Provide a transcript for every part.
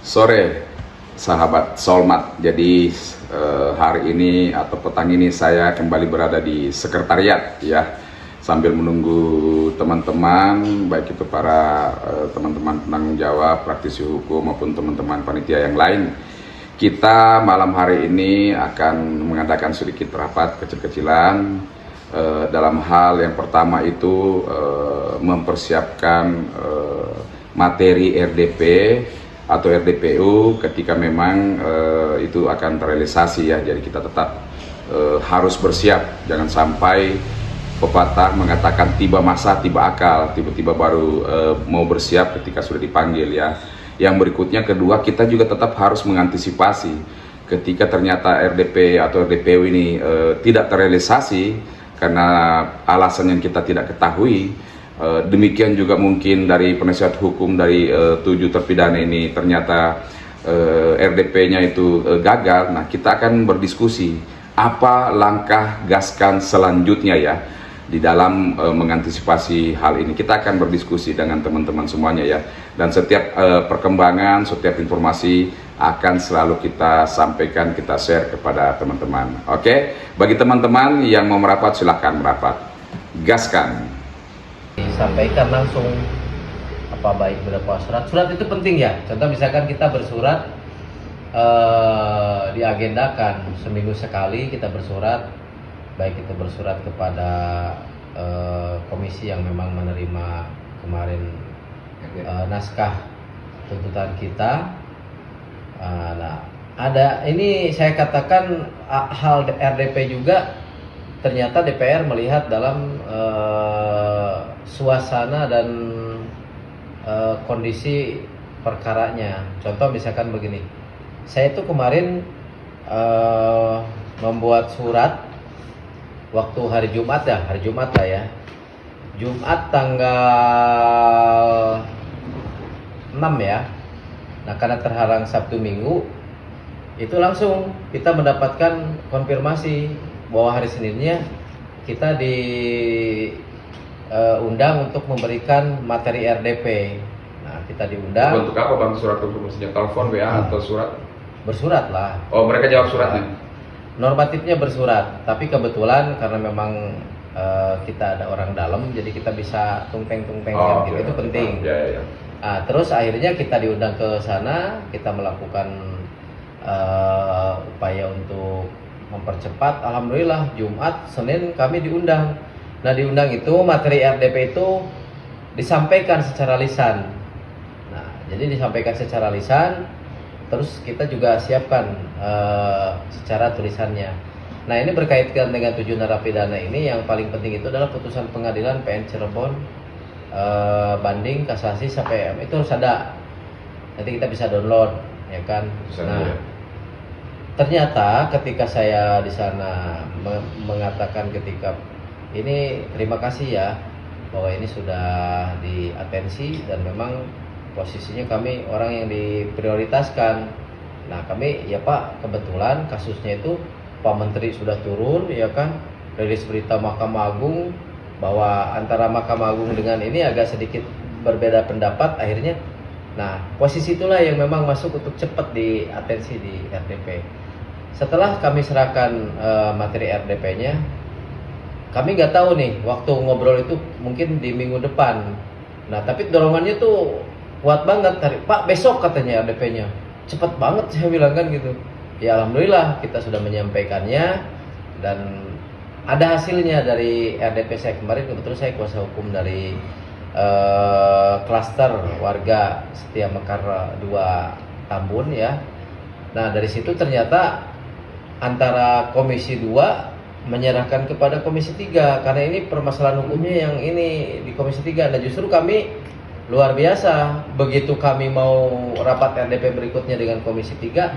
Sore, sahabat Solmat. Jadi hari ini atau petang ini saya kembali berada di sekretariat ya, sambil menunggu teman-teman, baik itu para teman-teman penanggung jawab, praktisi hukum maupun teman-teman panitia yang lain. Kita malam hari ini akan mengadakan sedikit rapat kecil-kecilan dalam hal yang pertama itu mempersiapkan materi RDP atau RDPU ketika memang itu akan terrealisasi ya. Jadi kita tetap harus bersiap, jangan sampai pepatah mengatakan tiba masa tiba akal, tiba-tiba baru mau bersiap ketika sudah dipanggil ya. Yang berikutnya kedua, kita juga tetap harus mengantisipasi ketika ternyata RDP atau RDPU ini tidak terrealisasi karena alasan yang kita tidak ketahui. Demikian juga mungkin dari penasihat hukum dari 7 terpidana ini ternyata RDP-nya itu gagal. Nah, kita akan berdiskusi apa langkah gaskan selanjutnya ya di dalam mengantisipasi hal ini. Kita akan berdiskusi dengan teman-teman semuanya ya, dan setiap perkembangan, setiap informasi akan selalu kita sampaikan, kita share kepada teman-teman. Oke, bagi teman-teman yang mau merapat silahkan merapat, gaskan. Disampaikan langsung apa baik berupa surat itu penting ya. Contoh misalkan kita bersurat, diagendakan seminggu sekali kita bersurat, baik itu bersurat kepada komisi yang memang menerima kemarin naskah tuntutan kita. Nah, ada ini saya katakan hal RDP juga. Ternyata DPR melihat dalam suasana dan kondisi perkaranya. Contoh misalkan begini, saya itu kemarin membuat surat waktu hari Jumat lah ya, Jumat tanggal 6 ya. Nah, karena terhalang Sabtu Minggu, itu langsung kita mendapatkan konfirmasi bahwa hari Seninnya kita diundang untuk memberikan materi RDP. Nah, kita diundang. Bentuk apa bang surat konfirmasinya? Telepon, WA atau surat? Bersurat lah. Oh, mereka jawab suratnya? Normatifnya bersurat, tapi kebetulan karena memang kita ada orang dalam, jadi kita bisa tungteng-tungteng gitu. Itu penting. Ya. Nah, terus akhirnya kita diundang ke sana, kita melakukan upaya untuk mempercepat. Alhamdulillah Jumat, Senin kami diundang. Nah, diundang itu materi RDP itu disampaikan secara lisan. Nah, jadi disampaikan secara lisan, terus kita juga siapkan secara tulisannya. Nah, ini berkaitan dengan 7 narapidana ini. Yang paling penting itu adalah putusan pengadilan PN Cirebon, banding, kasasi sampai itu harus ada. Nanti kita bisa download ya kan. Nah, ternyata ketika saya di sana mengatakan ketika ini terima kasih ya bahwa ini sudah diatensi dan memang posisinya kami orang yang diprioritaskan. Nah, kami ya Pak, kebetulan kasusnya itu Pak Menteri sudah turun ya kan, rilis berita Mahkamah Agung bahwa antara Mahkamah Agung dengan ini agak sedikit berbeda pendapat akhirnya. Nah, posisi itulah yang memang masuk untuk cepat diatensi di RDP. Setelah kami serahkan materi RDP-nya, kami nggak tahu nih waktu ngobrol itu mungkin di minggu depan. Nah, tapi dorongannya tuh kuat banget. Pak, besok katanya RDP-nya. Cepet banget saya bilang kan gitu. Ya alhamdulillah kita sudah menyampaikannya dan ada hasilnya dari RDP saya kemarin. Kebetulan saya kuasa hukum dari klaster warga Setia Mekar 2 Tambun ya. Nah, dari situ ternyata antara Komisi 2 menyerahkan kepada Komisi 3 karena ini permasalahan hukumnya yang ini di Komisi 3. Nah, justru kami luar biasa, begitu kami mau rapat RDP berikutnya dengan Komisi 3,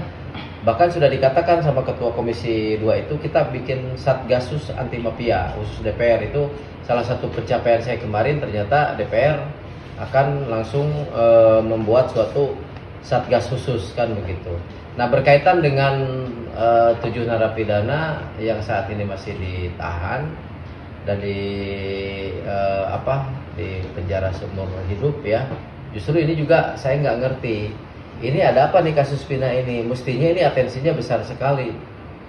bahkan sudah dikatakan sama Ketua Komisi 2 itu kita bikin Satgasus Anti Mafia khusus DPR. Itu salah satu pencapaian saya kemarin, ternyata DPR akan langsung membuat suatu Satgas khusus kan begitu. Nah, berkaitan dengan 7 narapidana yang saat ini masih ditahan dan di penjara seumur hidup ya. Justru ini juga saya nggak ngerti ini ada apa nih kasus Vina ini? Mestinya ini atensinya besar sekali,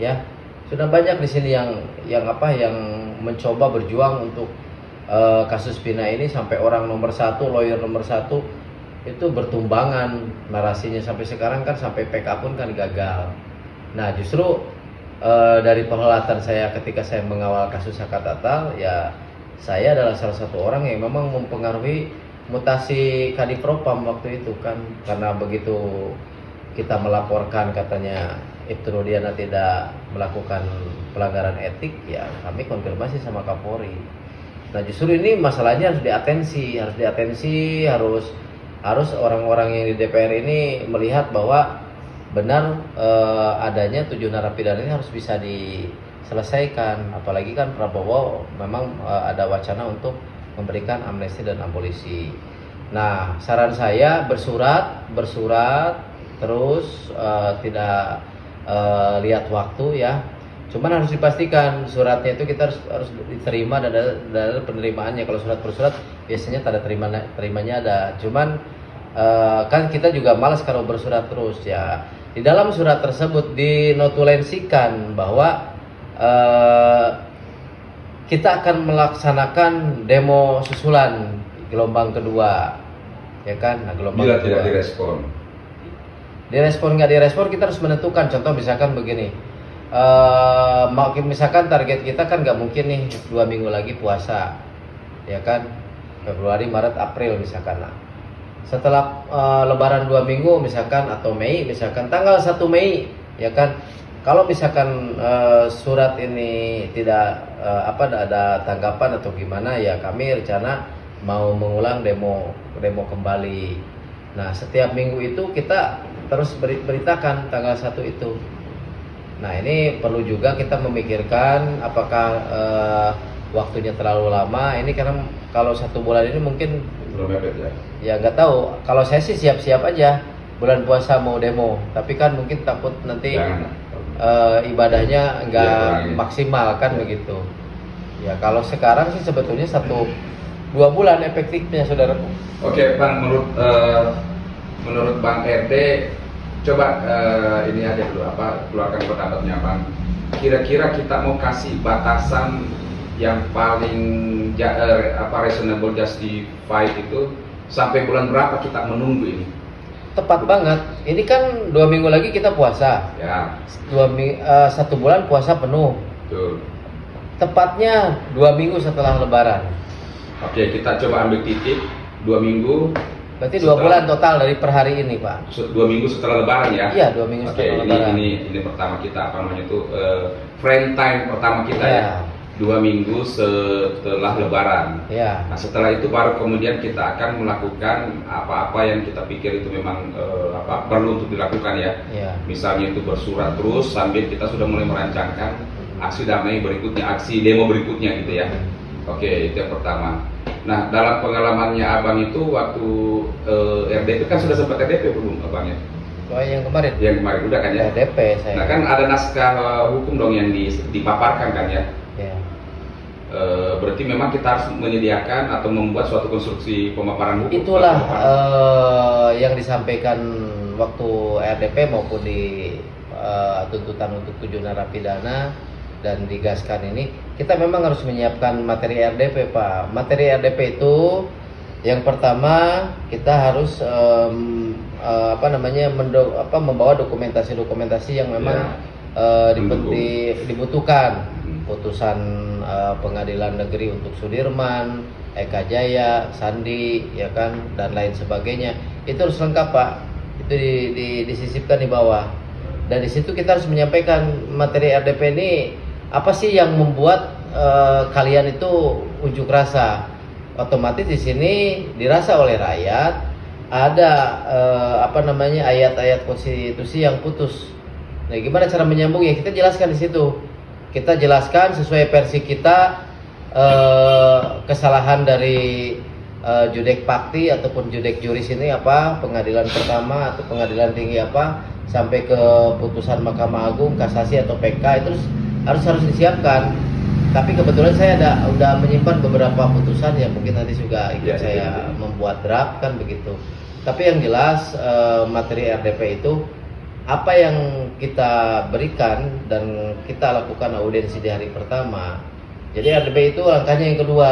ya. Sudah banyak di sini yang mencoba berjuang untuk kasus Vina ini sampai orang nomor satu, lawyer nomor satu itu bertumbangan narasinya sampai sekarang kan sampai PK pun kan gagal. Nah justru dari perhelatan saya ketika saya mengawal kasus Hak Tatal, ya saya adalah salah satu orang yang memang mempengaruhi mutasi Kadipropam waktu itu kan, karena begitu kita melaporkan katanya Ibtu Rudiana tidak melakukan pelanggaran etik, ya kami konfirmasi sama Kapolri. Nah justru ini masalahnya harus diatensi, harus orang-orang yang di DPR ini melihat bahwa benar adanya 7 narapidana ini harus bisa diselesaikan. Apalagi kan Prabowo memang ada wacana untuk memberikan amnesti dan abolisi. Nah, saran saya bersurat terus tidak lihat waktu ya. Cuman harus dipastikan suratnya itu kita harus diterima dan ada penerimaannya. Kalau surat bersurat biasanya tanda terimanya ada. Cuman kan kita juga malas kalau bersurat terus ya. Di dalam surat tersebut dinotulensikan bahwa kita akan melaksanakan demo susulan gelombang kedua, ya kan? Nah, gelombang Bila kedua. tidak Direspon nggak direspon, kita harus menentukan. Contoh misalkan begini, misalkan target kita kan nggak mungkin nih 2 minggu lagi puasa, ya kan? Februari, Maret, April misalkan. Nah, setelah Lebaran 2 minggu misalkan atau Mei, misalkan tanggal 1 Mei, ya kan? Kalau misalkan surat ini tidak ada tanggapan atau gimana, ya kami rencana mau mengulang demo kembali. Nah setiap minggu itu kita terus beritakan tanggal 1 itu. Nah ini perlu juga kita memikirkan apakah waktunya terlalu lama. Ini karena kalau 1 bulan ini mungkin belum mepet ya. Ya nggak tahu. Kalau saya sih siap-siap aja bulan puasa mau demo. Tapi kan mungkin takut nanti ibadahnya nggak maksimal kan begitu. Ya kalau sekarang sih sebetulnya 1-2 bulan efektifnya saudara. Oke Bang, menurut Bang RD, coba ini aja dulu keluarkan pendapatnya Bang. Kira-kira kita mau kasih batasan yang paling reasonable justified itu sampai bulan berapa kita menunggu ini? Tepat banget. Ini kan 2 minggu lagi kita puasa. Ya. 1 bulan puasa penuh. Betul. Tepatnya 2 minggu setelah Lebaran. Oke, kita coba ambil titik 2 minggu. Berarti 2 bulan total dari per hari ini, Pak. 2 minggu setelah Lebaran ya? Iya, 2 minggu setelah Lebaran. Ini pertama kita frame time pertama kita ya. 2 minggu setelah Lebaran. Ya. Nah setelah itu baru kemudian kita akan melakukan apa-apa yang kita pikir itu memang perlu untuk dilakukan ya. Ya. Misalnya itu bersurat terus sambil kita sudah mulai merancangkan aksi damai berikutnya, aksi demo berikutnya gitu ya. Oke, itu yang pertama. Nah dalam pengalamannya abang itu waktu RDP kan sudah sempat RDP belum abangnya? Oh yang kemarin? Yang kemarin udah kan ya? RDP saya. Nah kan ada naskah hukum dong yang dipaparkan kan ya? Ya. Berarti memang kita harus menyediakan atau membuat suatu konstruksi pemaparan hukum. Itulah yang disampaikan waktu RDP maupun di tuntutan untuk 7 narapidana dan digaskan ini. Kita memang harus menyiapkan materi RDP, Pak. Materi RDP itu yang pertama kita harus membawa dokumentasi yang memang dibutuhkan. Putusan pengadilan negeri untuk Sudirman, Eka Jaya, Sandi, ya kan, dan lain sebagainya. Itu harus lengkap Pak. Itu disisipkan di bawah. Dan di situ kita harus menyampaikan materi RDP ini apa sih yang membuat kalian itu unjuk rasa. Otomatis di sini dirasa oleh rakyat ada ayat-ayat konstitusi yang putus. Nah, gimana cara menyambung ya kita jelaskan di situ. Kita jelaskan sesuai versi kita kesalahan dari judek pakti ataupun judek juris ini apa, pengadilan pertama atau pengadilan tinggi apa sampai ke putusan Mahkamah Agung, kasasi atau PK itu harus disiapkan. Tapi kebetulan saya udah menyimpan beberapa putusan yang mungkin nanti juga ikut saya membuat draft kan begitu. Tapi yang jelas materi RDP itu apa yang kita berikan dan kita lakukan audiensi di hari pertama. Jadi RDP itu langkahnya yang kedua.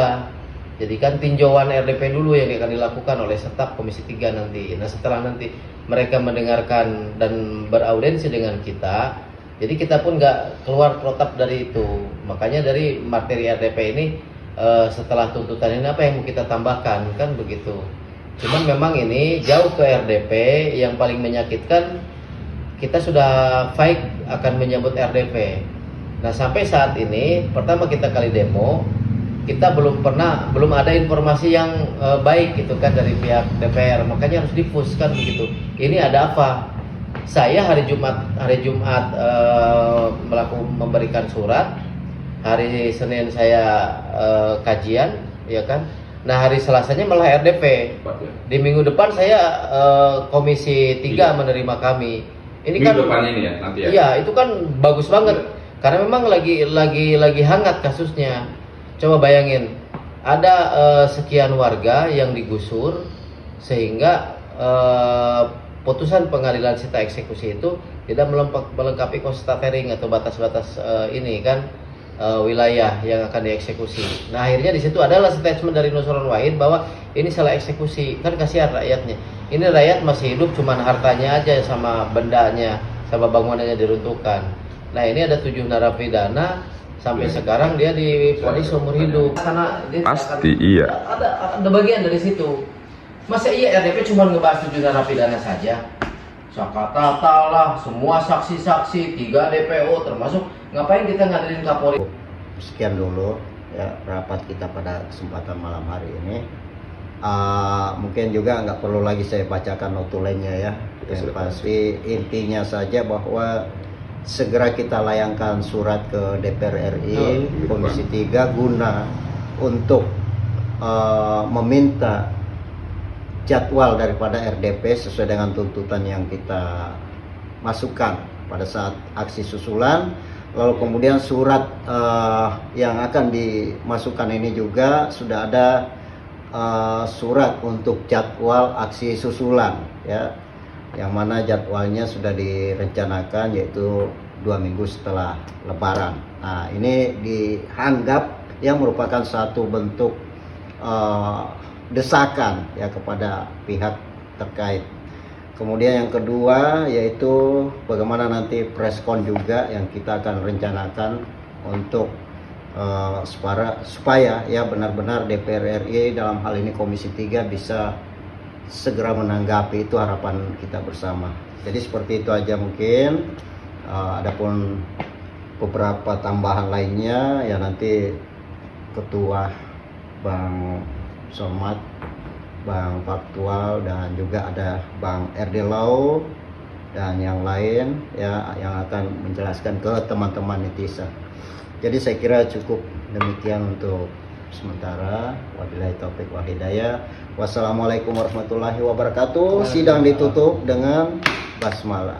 Jadi kan tinjauan RDP dulu yang akan dilakukan oleh staf Komisi 3 nanti. Nah setelah nanti mereka mendengarkan dan beraudiensi dengan kita, jadi kita pun nggak keluar protap dari itu. Makanya dari materi RDP ini setelah tuntutan ini apa yang mau kita tambahkan, kan begitu. Cuman memang ini jauh ke RDP, yang paling menyakitkan kita sudah fight akan menyambut RDP. Nah sampai saat ini pertama kita kali demo, kita belum ada informasi yang baik gitu kan dari pihak DPR, makanya harus difus kan begitu. Ini ada apa? Saya hari Jumat memberikan surat, hari Senin saya kajian, ya kan. Nah hari Selasanya malah RDP. Di minggu depan saya Komisi 3 menerima kami. Ini minggu kan depannya ini ya nanti ya. Iya, itu kan bagus banget. Karena memang lagi hangat kasusnya. Coba bayangin, ada sekian warga yang digusur sehingga putusan pengadilan sita eksekusi itu tidak melengkapi konstatering atau batas-batas ini kan wilayah yang akan dieksekusi. Nah akhirnya di situ adalah statement dari Nusron Wahid bahwa ini salah eksekusi. Kan kasihan rakyatnya. Ini rakyat masih hidup, cuman hartanya aja sama bendanya, sama bangunannya diruntuhkan. Nah ini ada 7 narapidana. Sampai sekarang dia divonis seumur hidup. Karena dia Pasti iya. Ada bagian dari situ. Masa iya RDP cuma ngebahas 7 narapidana saja? Sakatata lah, semua saksi-saksi, 3 DPO termasuk ngapain kita ngadirin Kapolri? Sekian dulu ya rapat kita pada kesempatan malam hari ini. Mungkin juga nggak perlu lagi saya bacakan notulennya ya. Yang pasti intinya saja bahwa segera kita layangkan surat ke DPR RI Komisi 3 guna untuk meminta jadwal daripada RDP sesuai dengan tuntutan yang kita masukkan pada saat aksi susulan. Lalu kemudian surat yang akan dimasukkan ini juga sudah ada surat untuk jadwal aksi susulan ya, yang mana jadwalnya sudah direncanakan yaitu 2 minggu setelah Lebaran. Nah ini dianggap yang merupakan satu bentuk desakan ya kepada pihak terkait. Kemudian yang kedua yaitu bagaimana nanti preskon juga yang kita akan rencanakan untuk supaya ya benar-benar DPR RI dalam hal ini Komisi 3 bisa segera menanggapi, itu harapan kita bersama. Jadi seperti itu aja mungkin. Adapun beberapa tambahan lainnya ya nanti Ketua Bang Somad, Bang Faktual, dan juga ada Bang RD Lau dan yang lain ya yang akan menjelaskan ke teman-teman netizen. Jadi saya kira cukup demikian untuk sementara. Wabillahi taufik wal hidayah. Wassalamualaikum warahmatullahi wabarakatuh. Sidang ditutup dengan basmalah.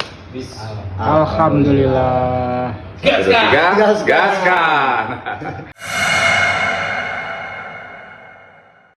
Alhamdulillah. Gaskan.